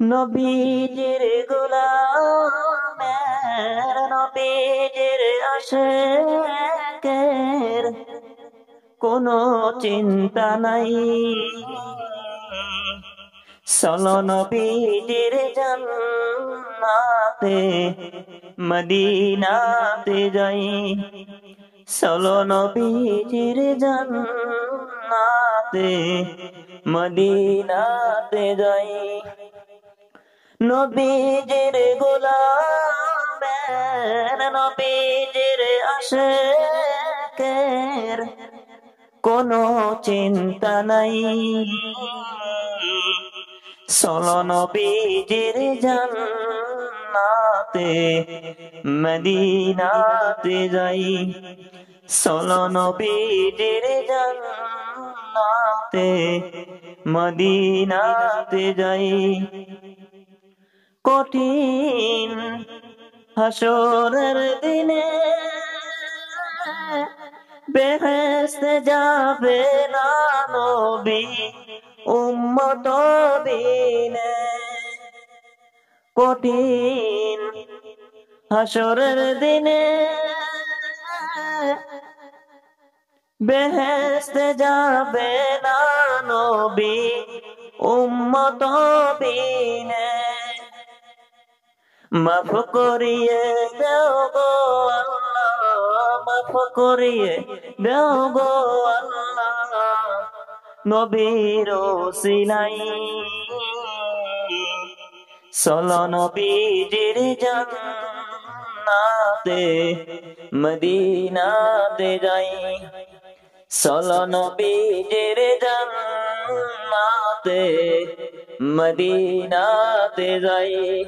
নবীজির গোলামের নবীজির আশিকের কোনো চিন্তা নাই। চলো নবীজির জান্নাতে মদিনাতে যাই। চলো নবীজির জান্নাতে মদিনাতে যাই। নবীজির গোলামের নবীজির আশিকের কোনো চিন্তা নাই। চলো নবীজির জান্নাতে মদিনাতে যাই। চলো নবীজির জান্নাতে মদিনাতে যাই। কঠিন হাসরের দিনে বেহেশতে যাবে না নবী উম্মত বিনে। কঠিন হাসরের দিনে বেহেশতে যাবে না নবী উম্মত বিনে। মাফ করিয়ে দাও গো আল্লাহ, মাফ করিয়ে দাও গো আল্লাহ নবীর ওসিলাই। চলো নবীজির জান্নাতে মদিনাতে যাই। চলো নবীজির জান্নাতে মদিনাতে যাই।